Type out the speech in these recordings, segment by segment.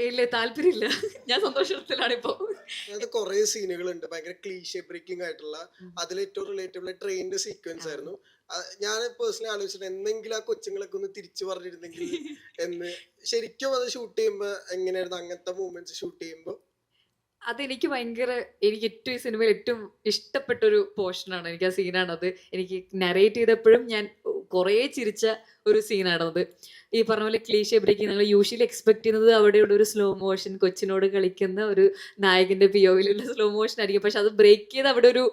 ഇല്ല താല്പര്യമില്ല. ഞാൻ സന്തോഷത്തിലാണിപ്പോ. അതിനകത്ത് കുറെ സീനുകളുണ്ട് ഭയങ്കര ക്ലീഷേ ബ്രേക്കിംഗ് ആയിട്ടുള്ള. അതിൽ ഏറ്റവും റിലേറ്റബിൾ ട്രെയിനിന്റെ സീക്വൻസ് ആ. ആയിരുന്നു. ഞാൻ പേഴ്സണലി ആലോചിച്ചിട്ട് എന്തെങ്കിലും ആ കൊച്ചുങ്ങളൊക്കെ ഒന്ന് തിരിച്ചു പറഞ്ഞിരുന്നെങ്കിൽ എന്ന്. ശരിക്കും അത് ഷൂട്ട് ചെയ്യുമ്പോ എങ്ങനെയായിരുന്നു അങ്ങനത്തെ മൂമെന്റ്സ് ഷൂട്ട് ചെയ്യുമ്പോ? അതെനിക്ക് ഭയങ്കര എനിക്ക് ഏറ്റവും ഈ സിനിമയിൽ ഏറ്റവും ഇഷ്ടപ്പെട്ടൊരു പോർഷനാണ്. എനിക്ക് ആ സീനാണത്. എനിക്ക് നരേറ്റ് ചെയ്തപ്പോഴും ഞാൻ കുറേ ചിരിച്ച ഒരു സീനാണത്. ഈ പറഞ്ഞ പോലെ ക്ലീഷേ ബ്രേക്കിംഗ് നമ്മൾ യൂഷ്വലി എക്സ്പെക്ട് ചെയ്യുന്നത് അവിടെയുള്ള ഒരു സ്ലോ മോഷൻ കൊച്ചിനോട് കളിക്കുന്ന ഒരു നായകന്റെ പിഒവിലുള്ള സ്ലോ മോഷൻ ആയിരിക്കും. പക്ഷെ അത് ബ്രേക്ക് ചെയ്ത് അവിടെ ഒരു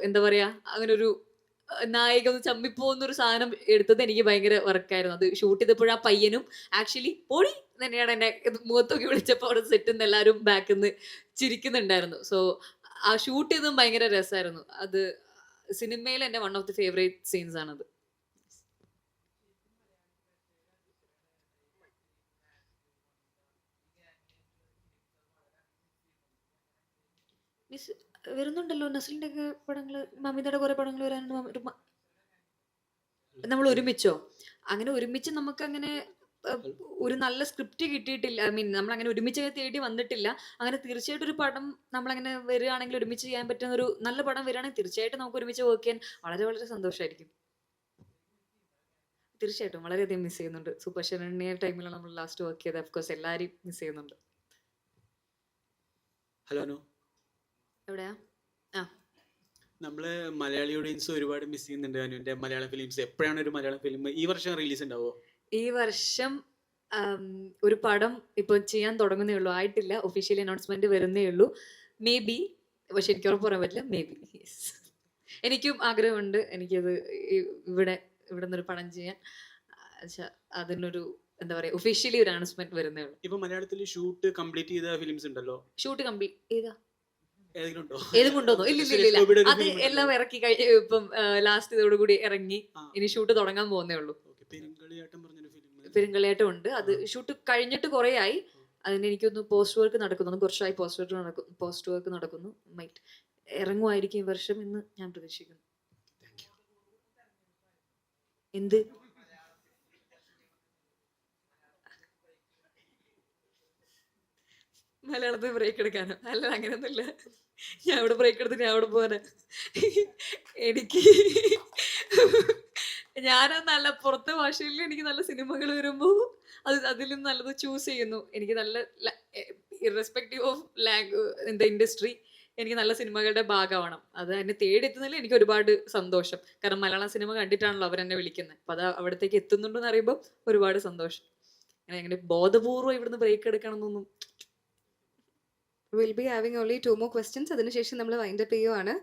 എന്താ പറയാ അങ്ങനെ ഒരു നായിക ഒന്ന് ചമ്മിപ്പോകുന്ന ഒരു സാധനം എടുത്തത് എനിക്ക് ഭയങ്കര വർക്കായിരുന്നു. അത് ഷൂട്ട് ചെയ്തപ്പോഴും ആ പയ്യനും ആക്ച്വലി പൊടി തന്നെയാണ് എന്നെ മുഖത്തൊക്കെ വിളിച്ചപ്പോൾ അവിടെ സെറ്റിൽ നിന്ന് എല്ലാവരും ബാക്കിൽ നിന്ന് ചിരിക്കുന്നുണ്ടായിരുന്നു. സോ ആ ഷൂട്ട് ചെയ്തതും ഭയങ്കര രസമായിരുന്നു. അത് സിനിമയിൽ എൻ്റെ one of the favourite scenes ആണത്. മിസ് വരുന്നുണ്ടല്ലോ നസ്ലിൻ്റെ ഒക്കെ പടങ്ങൾ, മമിതയുടെ കുറെ പടങ്ങൾ വരാനുണ്ട്. നമ്മൾ ഒരുമിച്ചോ? അങ്ങനെ ഒരുമിച്ച് നമുക്ക് അങ്ങനെ ഒരു നല്ല സ്ക്രിപ്റ്റ് കിട്ടിയിട്ടില്ല. ഐ മീൻ നമ്മൾ അങ്ങനെ ഒരുമിച്ച് തേടി വന്നിട്ടില്ല. അങ്ങനെ തീർച്ചയായിട്ടും ഒരു പടം നമ്മളങ്ങനെ വരികയാണെങ്കിൽ ഒരുമിച്ച് ചെയ്യാൻ പറ്റുന്ന ഒരു നല്ല പടം വരികയാണെങ്കിൽ തീർച്ചയായിട്ടും നമുക്ക് ഒരുമിച്ച് വർക്ക് ചെയ്യാൻ വളരെ വളരെ സന്തോഷമായിരിക്കും. തീർച്ചയായിട്ടും വളരെയധികം മിസ് ചെയ്യുന്നുണ്ട്. സൂപ്പർ ശരണ്യ ടൈമിലാണ് നമ്മൾ ലാസ്റ്റ് വർക്ക് ചെയ്തത്. ഓഫ് കോഴ്സ് എല്ലാവരെയും മിസ് ചെയ്യുന്നുണ്ട്. ഹലോ അനു, എവിടെയാ? ആ നമ്മള് മലയാളി ഓഡിയൻസ് ഒരുപാട് മിസ് ചെയ്യുന്നുണ്ട് അനുവിന്റെ മലയാളം ഫിലിംസ്. എപ്പോഴാണ് ഒരു മലയാളം ഫിലിം ഈ വർഷം റിലീസ് ഉണ്ടാവോ? ഈ വർഷം ഒരു പടം ഇപ്പോൾ ചെയ്യാൻ തുടങ്ങുന്നേ ഉള്ളൂ, ആയിട്ടില്ല. ഒഫീഷ്യലി അനൗൺസ്മെന്റ് വരുന്നേ ഉള്ളൂ. മേ ബി, പക്ഷെ എനിക്ക് ഉറപ്പ് പറയാൻ പറ്റില്ല. May be yes. എനിക്കും ആഗ്രഹമുണ്ട്. എനിക്കത് ഇവിടെ ഇവിടെ നിന്നൊരു പടം ചെയ്യാൻ. പക്ഷെ അതിനൊരു എന്താ പറയാ ഒഫീഷ്യലി ഒരു അനൗൺസ്മെന്റ് വരുന്നേ ഉള്ളൂ. ഇപ്പൊ മലയാളത്തിൽ ഷൂട്ട് കംപ്ലീറ്റ് ചെയ്ത ഫിലിംസ് ഉണ്ടല്ലോ, ഷൂട്ട് കംപ്ലീറ്റ് ഏതാ ഏതെങ്കിലും ഉണ്ടോ? ഏതും കൊണ്ടുവന്നോ? ഇല്ല ഇല്ല ഇല്ല. ഗോപിയുടെ ഒരു അത് film എല്ലാം ഉണ്ടല്ലോ. ഇറക്കി കഴിഞ്ഞ് ഇപ്പം ലാസ്റ്റ് ഇതോടുകൂടി ഇറങ്ങി. ആ, ഇനി ഷൂട്ട് തുടങ്ങാൻ പോകുന്നേ ഉള്ളൂ. okay. പെരുങ്കളിയാട്ടം പറഞ്ഞൊരു ഫിലിം. പെരുങ്കളിയാട്ടം ഉണ്ട്. അത് ഷൂട്ട് കഴിഞ്ഞിട്ട് കുറേ ആയി. അതിന് എനിക്കൊന്ന് പോസ്റ്റ് വർക്ക് നടക്കുന്നു. കുറച്ചായി പോസ്റ്റ് വർക്ക് നടക്കുന്നു. മൈറ്റ് ഇറങ്ങുമായിരിക്കും ഈ വർഷം എന്ന് ഞാൻ പ്രതീക്ഷിക്കുന്നു. എന്ത് മലയാളത്തിൽ ബ്രേക്ക് എടുക്കാനോ? അല്ല, അങ്ങനെയൊന്നുമില്ല. ഞാൻ ഇവിടെ ബ്രേക്ക് എടുത്ത് ഞാൻ അവിടെ പോകാനാ. എനിക്ക് ഞാൻ നല്ല പുറത്തെ ഭാഷയിൽ എനിക്ക് നല്ല സിനിമകൾ വരുമ്പോൾ അതിൽ നിന്ന് നല്ലത് ചൂസ് ചെയ്യുന്നു. എനിക്ക് നല്ല ഇറസ്പെക്റ്റീവ് ഓഫ് എന്താ ഇൻഡസ്ട്രി, എനിക്ക് നല്ല സിനിമകളുടെ ഭാഗമാവണം. അത് എന്നെ തേടിയെത്തുന്നതിൽ എനിക്ക് ഒരുപാട് സന്തോഷം. കാരണം മലയാളം സിനിമ കണ്ടിട്ടാണല്ലോ അവരെന്നെ വിളിക്കുന്നത്. അപ്പം അത് അവിടത്തേക്ക് എത്തുന്നുണ്ടെന്ന് അറിയുമ്പോൾ ഒരുപാട് സന്തോഷം. അങ്ങനെ ബോധപൂർവ്വം ഇവിടുന്ന് ബ്രേക്ക് എടുക്കണം എന്നൊന്നും. We'll be having only 2 more questions. അതിനുശേഷം നമ്മൾ വൈൻഡ് അപ്പ് ചെയ്യുവാണ്.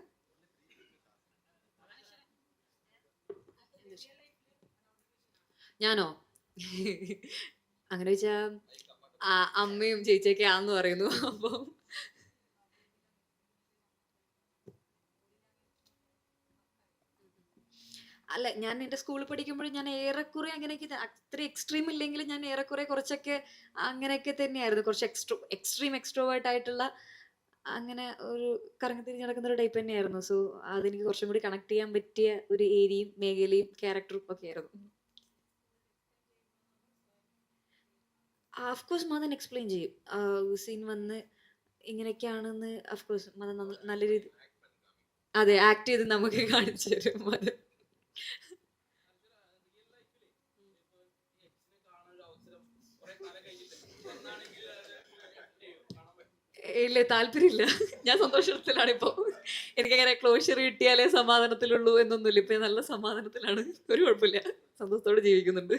ഞാനോ? അങ്ങനെ വെച്ചാ അമ്മയും ചേച്ചിയൊക്കെ ആന്ന് പറയുന്നു. അപ്പം അല്ല, ഞാൻ എൻ്റെ സ്കൂളിൽ പഠിക്കുമ്പോഴും ഞാൻ ഏറെക്കുറെ അങ്ങനെയൊക്കെ അത്ര എക്സ്ട്രീം ഇല്ലെങ്കിലും ഞാൻ ഏറെക്കുറെ കുറച്ചൊക്കെ അങ്ങനെയൊക്കെ തന്നെയായിരുന്നു. കുറച്ച് എക്സ്ട്രോവേർട്ട് ആയിട്ടുള്ള അങ്ങനെ ഒരു കറങ്ങിത്തിരിഞ്ഞ് നടക്കുന്ന ഒരു ടൈപ്പ് തന്നെയായിരുന്നു. സോ അതെനിക്ക് കുറച്ചും കൂടി കണക്ട് ചെയ്യാൻ പറ്റിയ ഒരു ഏരിയയും മേഖലയും ക്യാരക്ടറും ഒക്കെ ആയിരുന്നു. അഫ്കോഴ്സ് മദൻ എക്സ്പ്ലെയിൻ ചെയ്യും. സീൻ വന്ന് ഇങ്ങനെയൊക്കെയാണെന്ന് അഫ്കോഴ്സ് മദൻ നല്ല രീതി അതെ ആക്ട് ചെയ്ത് നമുക്ക് കാണിച്ചു തരും മദൻ. ഇല്ല താല്പര്യമില്ല. ഞാൻ സന്തോഷത്തിലാണിപ്പോ. എനിക്കങ്ങനെ ക്ലോഷർ കിട്ടിയാലേ സമാധാനത്തിലുള്ളൂ എന്നൊന്നുമില്ല. ഇപ്പൊ നല്ല സമാധാനത്തിലാണ്. ഒരു കുഴപ്പമില്ല. സന്തോഷത്തോടെ ജീവിക്കുന്നുണ്ട്.